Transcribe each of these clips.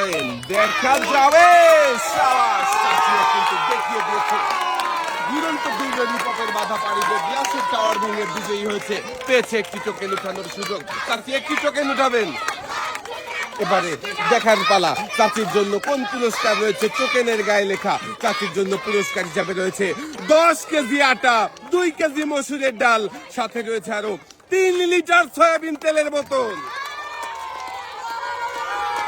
করেন, দেখা যাবে। সাবাস, চাচিও কিন্তু দেখিয়ে দিয়েছে। দুরন্ত দুই ললিপপের বাধা পাড়ি দিয়ে গ্লাসের টাওয়ার ভেঙে বিজয়ী হয়েছে, পেয়েছে একটি টোকেন উঠানোর সুযোগ। চাচি একটি টোকেন উঠাবেন। এবারে দেখার পালা, চাচির জন্য কোন পুরস্কার রয়েছে। টোকেনের গায়ে লেখা চাচির জন্য পুরস্কার হিসাবে রয়েছে 10 কেজি আটা, 2 কেজি মসুরের ডাল, সাথে রয়েছে আরো 3 লিটার সয়াবিন তেলের বোতল।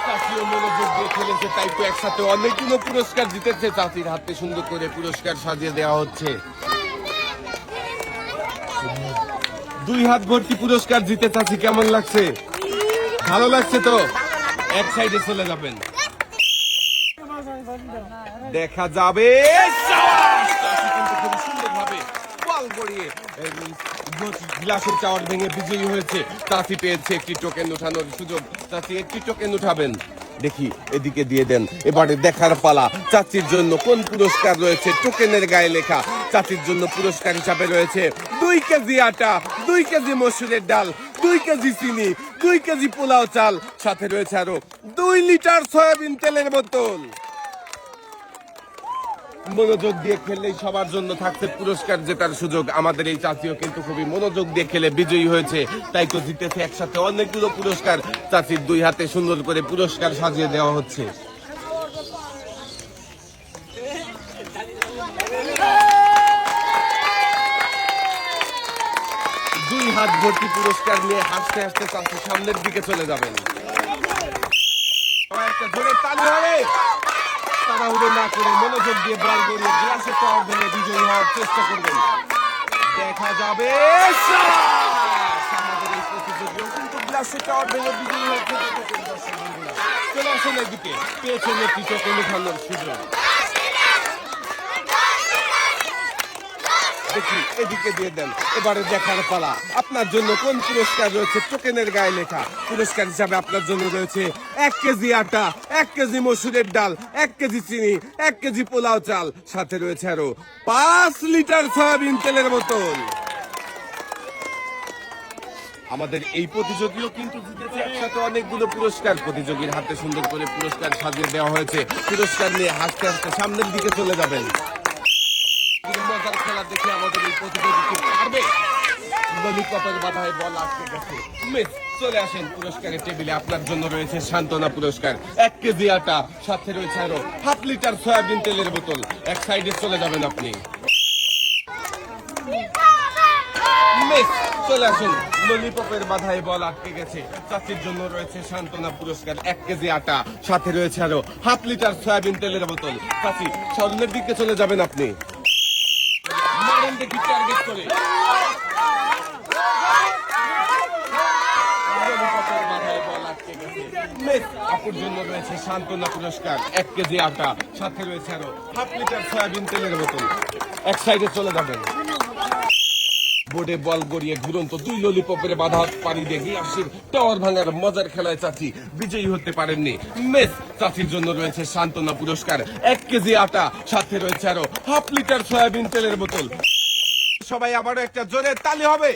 চাচিও মনোযোগ দিয়ে খেলেছে, তাই তো একসাথে অনেকগুলো পুরস্কার জিতেছে। চাচির হাতে সুন্দর করে পুরস্কার সাজিয়ে দেওয়া হচ্ছে। 2 হাত ভর্তি পুরস্কার জিতে চাচি, কেমন লাগছে? ভালো লাগছে তো? এক সাইডে চলে যাবেন, দেখা যাবে। চাচি কিন্তু খুব সুন্দর ভাবে বল গড়িয়ে গ্লাসের টাওয়ার ভেঙে বিজয়ী হয়েছে। চাচি পেয়েছে একটি টোকেন উঠানোর সুযোগ। চাচি একটি টোকেন উঠাবেন। দেখি, এদিকে দিয়ে দেন। এবারে দেখার পালা, চাচির জন্য কোন পুরস্কার রয়েছে। টোকেনের গায়ে লেখা চাচির জন্য পুরস্কার হিসাবে রয়েছে 2 কেজি আটা, 2 কেজি মসুরের ডাল, 2 কেজি চিনি, 2 কেজি পোলাও চাল, সাথে রয়েছে আরো 2 লিটার সয়াবিন তেলের বোতল। মনোযোগ দিয়ে খেললেই সবার জন্য থাকছে পুরস্কার জেতার সুযোগ। আমাদের এই চাচিও কিন্তু খুবই মনোযোগ দিয়ে খেলে বিজয়ী হয়েছে, তাই তো জিতেছে একসাথে অনেকগুলো পুরস্কার। চাচির 2 হাতে সুন্দর করে পুরস্কার সাজিয়ে দেওয়া হচ্ছে। দুই হাত ভর্তি পুরস্কার নিয়ে হাসতে হাসতে চাচি সামনের দিকে চলে যাবেন। একটা জোরে তালি হবে। তাড়াহুড়ো না করে মনোযোগ দিয়ে বল গড়িয়ে গ্লাসের টাওয়ার ভেঙে বিজয়ী হওয়ার চেষ্টা করবেন, দেখা যাবে। আমাদের এই প্রতিযোগীও কিন্তু গ্লাসের টাওয়ার ভেঙে বিজয়ী হয়েছে। চলে আসেন এদিকে, পেয়েছেন একটি টোকেন উঠানোর সুযোগ। দেখি, এদিকে দিয়ে দেন। এবারে দেখার পালা, আপনার জন্য কোন পুরস্কার রয়েছে। টোকেনের গায়ে লেখা পুরস্কার হিসাবে আপনার জন্য রয়েছে 1 কেজি আটা, 1 কেজি মসুরের ডাল, 1 কেজি চিনি, 1 কেজি পোলাও চাল, সাথে রয়েছে আরো 5 লিটার সয়াবিন তেলের বোতল। আমাদের এই প্রতিযোগীও কিন্তু জিতেছে একসাথে অনেকগুলো পুরস্কার। প্রতিযোগীর হাতে সুন্দর করে পুরস্কার সাজিয়ে দেওয়া হয়েছে। পুরস্কার নিয়ে হাসতে হাসতে সামনের দিকে চলে যাবেন। মজার খেলা দেখে আমাদের এই প্রতিযোগী কি পারবে? ললিপপের বাধায় বল আটকে গেছে। মিস, চলে আসেন পুরস্কারের টেবিলে। আপনার জন্য রয়েছে সান্ত্বনা পুরস্কার 1 কেজি আটা, সাথে রয়েছে আরো 1/2 লিটার সয়াবিন তেলের বোতল। এক সাইডে চলে যাবেন আপনি। মিস, চলে আসুন। ললিপপের বাধায় বল আটকে গেছে। চাচির জন্য রয়েছে সান্ত্বনা পুরস্কার 1 কেজি আটা, সাথে রয়েছে আরো 1/2 লিটার সয়াবিন তেলের বোতল। চাচি, সামনের দিকে চলে যাবেন আপনি। দেখি টার্গেট করে আপুর জন্য রয়েছে সান্ত্বনা পুরস্কার 1 কেজি আটা, সাথে রয়েছে আরো 1/2 লিটার সয়াবিন তেলের বোতল। এক সাইডে চলে যাবেন। বোর্ডে বল গড়িয়ে ঘুরন্ত 2 ললিপপের বাধা পাড়ি দিয়ে গ্লাসের টাওয়ার ভাঙার মজার খেলায় চাচি বিজয়ী হতে পারেননি। মেস, চাচির জন্য রয়েছে সান্ত্বনা পুরস্কার 1 কেজি আটা, সাথে রয়েছে আরো 1/2 লিটার সয়াবিন তেলের বোতল। সবাই আবারও একটা জোরে তালি হবে,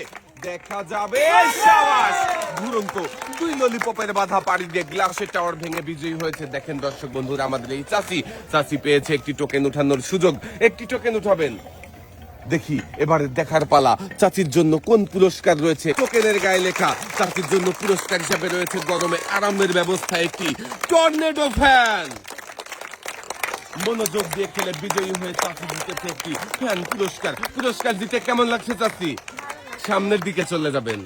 দেখা যাবে। সাবাস, ঘুরন্ত 2 ললিপপের বাধা পাড়ি দিয়ে গ্লাসের টাওয়ার ভেঙে বিজয়ী হয়েছে। দেখেন দর্শক বন্ধুরা, আমাদের এই চাচি পেয়েছে একটি টোকেন উঠানোর সুযোগ। একটি টোকেন উঠাবেন। দেখি, এবারে দেখার পালা, চাচির জন্য কোন পুরস্কার রয়েছে। টোকেনের গায়ে লেখা চাচির জন্য পুরস্কার হিসেবে রয়েছে গরমে আরামের ব্যবস্থা একটি টর্নেডো ফ্যান। মনোযোগ দিয়ে খেলে বিজয়ী হয়ে চাচি জিতেছে একটি ফ্যান পুরস্কার। পুরস্কার দিতে কেমন লাগছে চাচি? সামনের দিকে চলে যাবেন।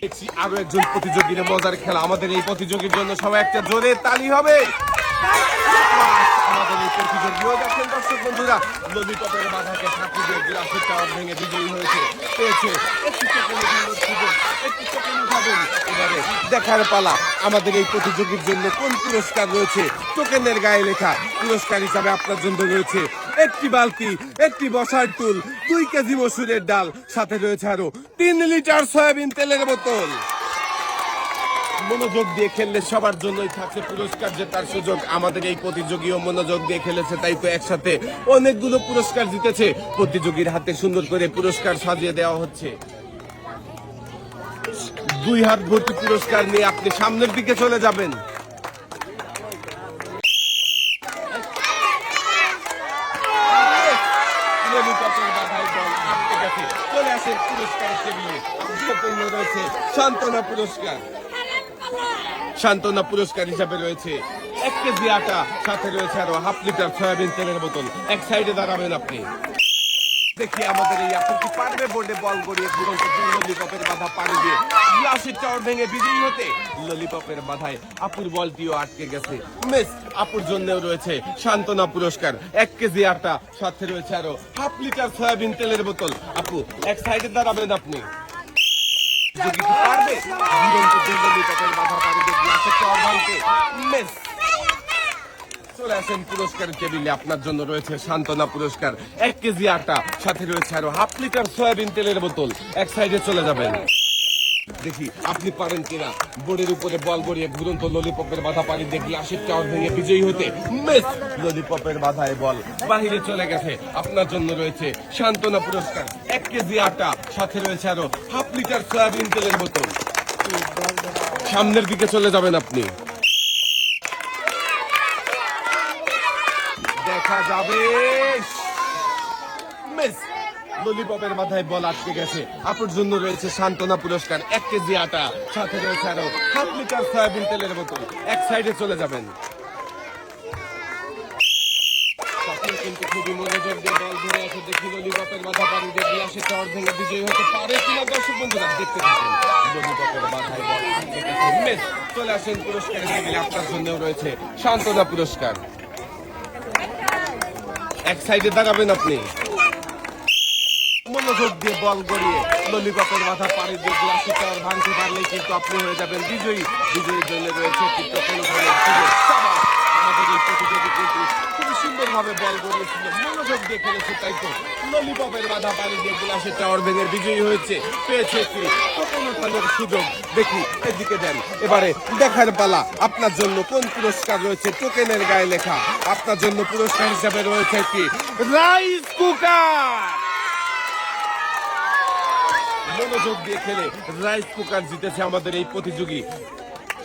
দেখছি আরো একজন প্রতিযোগীর মজার খেলা। আমাদের এই প্রতিযোগীর জন্য সবাই একটা জোরে তালি হবে। আমাদের এই প্রতিযোগীও দেখেন দর্শক বন্ধুরা, ললিপপের বাধাকে ফাঁকি দিয়ে গ্লাসের টাওয়ার ভেঙে বিজয়ী হয়েছে, পেয়েছে একটি টোকেন উঠানোর সুযোগ। একটি টোকেন উঠাবেন। এবারে দেখার পালা, আমাদের এই প্রতিযোগীর জন্য কোন পুরস্কার রয়েছে। টোকেনের গায়ে লেখা পুরস্কার হিসাবে আপনার জন্য রয়েছে 1টি বালতি, 1টি বসার টুল, 2 কেজি মসুরের ডাল, সাথে রয়েছে আরো 3 লিটার সয়াবিন তেলের বোতল। মনোযোগ দিয়ে খেললে সবার জন্যই থাকছে পুরস্কার জেতার সুযোগ। আমাদের এই প্রতিযোগীও মনোযোগ দিয়ে খেলেছে, তাই তো একসাথে অনেকগুলো পুরস্কার জিতেছে। প্রতিযোগীর হাতে সুন্দর করে পুরস্কার সাজিয়ে দেওয়া হচ্ছে। 2 হাত ভর্তি পুরস্কার নিয়ে আপনি সামনের দিকে চলে যাবেন। টেবিলে জন্য রয়েছে সান্ত্বনা পুরস্কার। সান্ত্বনা পুরস্কার হিসাবে রয়েছে 1 কেজি আটা, সাথে রয়েছে আরো হাফ লিটার সয়াবিন তেলের বোতল। এক সাইডে দাঁড়াবেন আপনি। দেখি আমাদের এই আপু কি পারবে বোর্ডে বল গড়িয়ে ঘুরন্ত ললিপপের বাধা পাড়ি দিয়ে গ্লাসের টাওয়ার ভেঙে বিজয়ী হতে? ললিপপের বাধায় আপুর বলটিও আটকে গেছে। মিস আপুর জন্যও রয়েছে সান্ত্বনা পুরস্কার, 1 কেজি আটা, সাথে রয়েছে আরো হাফ লিটার সয়াবিন তেলের বোতল। আপু এক সাইডে দাঁড়াবেন আপনি। যদি কি পারবে ঘুরন্ত ললিপপের বাধা পাড়ি দিয়ে গ্লাসের টাওয়ার ভাঙতে? মিস চলে আসেন পুরস্কার টেবিলে। আপনার জন্য রয়েছে সান্ত্বনা পুরস্কার, 1 কেজি আটা, সাথে রয়েছে আরো হাফ লিটার সয়াবিন তেলের বোতল। এক সাইডে চলে যাবেন। দেখি আপনি পারেন কিনা বোর্ডের উপরে বল গড়িয়ে ঘুরন্ত ললিপপের বাধা পাড়ি দিয়ে গ্লাসের টাওয়ার ভেঙে বিজয়ী হতে? মিস ললিপপের বাধায় বল বাহিরে চলে গেছে। আপনার জন্য রয়েছে সান্ত্বনা পুরস্কার, 1 কেজি আটা, সাথে রয়েছে আরো হাফ লিটার সয়াবিন তেলের বোতল। সামনের দিকে চলে যাবেন আপনি। দেখা যাবে মিস ললিপপের মাথায় বল আটকে গেছে। আপনার জন্য রয়েছে সান্ত্বনা পুরস্কার, 1 কেজি আটা, সাথে রয়েছে আরো হাফ লিটার সয়াবিন তেলের বোতল। এক সাইডে চলে যাবেন। কিন্তু খুবই মনোযোগ দিয়ে বল ধরে আছে। দেখি ললিপপের বাধা পাড়ি দিয়ে গ্লাসের টাওয়ার ভেঙে বিজয়ী হতে পারে কিনা? দর্শক বন্ধুরা দেখতে থাকেন। ললিপপের বাধায় বল আটকে গেছে। মিস চলে আসেন পুরস্কারের টেবিলে। আপনার জন্য রয়েছে সান্ত্বনা পুরস্কার। এক সাইডে দাঁড়াবেন আপনি। মনোযোগ দিয়ে বল গড়িয়ে ললিপপের মাথা পাড়ি দিয়ে গ্লাসের টাওয়ার ভাঙতে পারলেই কিন্তু আপনি হয়ে যাবেন বিজয়ী। বিজয়ীর জন্য রয়েছে আমাদের এই প্রতিযোগী কিন্তু খুবই সুন্দরভাবে বল গড়িয়েছিল, মনোযোগ দিয়ে খেলেছে, তাই তো ললিপপের বাধা পাড়ি দিয়ে গ্লাসের টাওয়ার ভেঙে বিজয়ী হয়েছে। পেয়েছে একটি টোকেন ওঠানোর সুযোগ। দেখি এদিকে দেন। এবারে দেখার পালা। আপনার জন্য কোন পুরস্কার রয়েছে টোকেনের গায়ে লেখা? আপনার জন্য পুরস্কার হিসাবে রয়েছে একটি রাইস কুকার। মনোযোগ দিয়ে খেলে রাইস কুকার জিতেছে আমাদের এই প্রতিযোগী।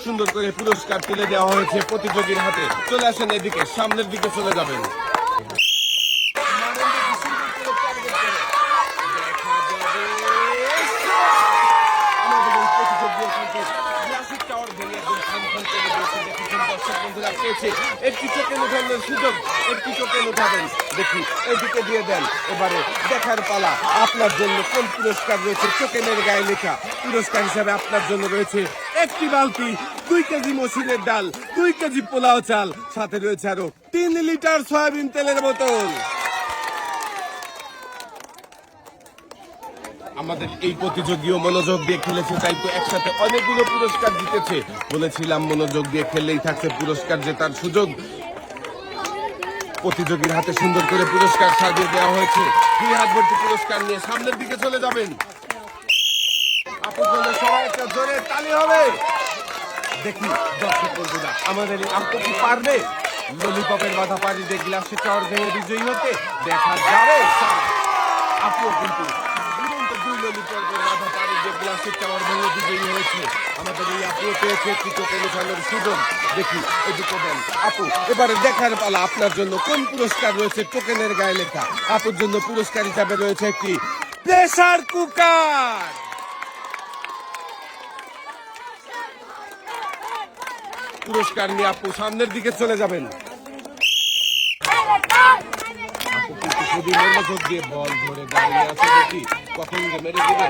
সুন্দর করে পুরস্কার তুলে দেওয়া হয়েছে প্রতিযোগীর হাতে। চলে আসেন এদিকে, সামনের দিকে চলে যাবেন। একটি টোকেন উঠানোর সুযোগ, একটি টোকেন উঠাবেন। দেখি এদিকে দিয়ে দেন। এবারে দেখার পালা। আপনার জন্য কোন পুরস্কার রয়েছে টোকেনের গায়ে লেখা? পুরস্কার হিসাবে আপনার জন্য রয়েছে একটি বালতি, 2 কেজি মসুরের ডাল, 2 কেজি পোলাও চাল, সাথে রয়েছে আরো 3 লিটার সয়াবিন তেলের বোতল। আমাদের এই প্রতিযোগীও মনোযোগ দিয়ে খেলেছে, তাই তো একসাথে অনেকগুলো পুরস্কার জিতেছে। বলেছিলাম মনোযোগ দিয়ে খেললেই থাকছে পুরস্কার জেতার সুযোগ। প্রতিযোগীর হাতে সুন্দর করে পুরস্কার সাজিয়ে দেওয়া হয়েছে। 2 হাত ভর্তি পুরস্কার নিয়ে সামনের দিকে চলে যাবেন। আপনার জন্য সবাই একটা জোরে তালি হবে। দেখি দর্শক বন্ধুরা আমাদের এই আপু কি পারবে ললিপপের বাধা পাড়ি দিয়ে গ্লাসের টাওয়ার ভেঙে বিজয়ী হতে? দেখা যাবে। আপু কিন্তু ললিপপের বাধা পাড়ি দিয়ে গ্লাসের টাওয়ার ভেঙে বিজয়ী হয়েছে। আমাদের এই আপু পেয়েছে একটি টোকেন উঠানোর সুযোগ। দেখি এদিকে দেন। আপু এবারে দেখার পালা। আপনার জন্য কোন পুরস্কার রয়েছে টোকেনের গায়ে লেখা? আপুর জন্য পুরস্কার হিসাবে রয়েছে একটি প্রেসার কুকার। পুরস্কার নিয়ে আপু সামনের দিকে চলে যাবেন। আপু কিন্তু খুবই মনোযোগ দিয়ে বল ধরে দাঁড়িয়ে আছে। দেখি কখন যে মেরে দিবে।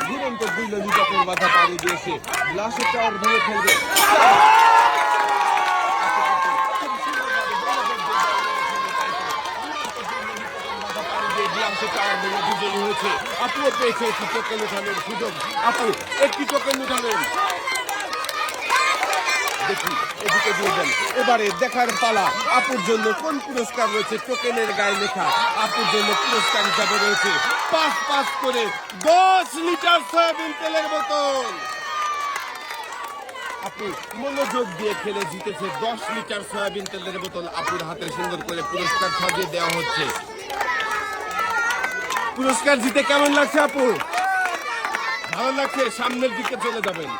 ঘুরন্ত 2 ললিপপের মাথা পাড়ি দিয়েছে, গ্লাসের টাওয়ার ভেঙে ফেলবে। আপুও পেয়েছে একটি টোকেন উঠানোর সুযোগ। আপু একটি টোকেন উঠাবেন। দেখি এদিকে দিয়ে দেন। এবারে দেখার পালা। আপুর জন্য কোন পুরস্কার রয়েছে টোকেনের গায়ে লেখা? আপুর জন্য পুরস্কার হিসাবে রয়েছে 5 করে 10 লিটার সয়াবিন তেলের বোতল। আপু মনোযোগ দিয়ে খেলে জিতেছে 10 লিটার সয়াবিন তেলের বোতল। আপুর হাতে সুন্দর করে পুরস্কার সাজিয়ে দেওয়া হচ্ছে। পুরস্কার জিতে কেমন লাগছে আপু? ভালো লাগছে। সামনের দিকে চলে যাবেন।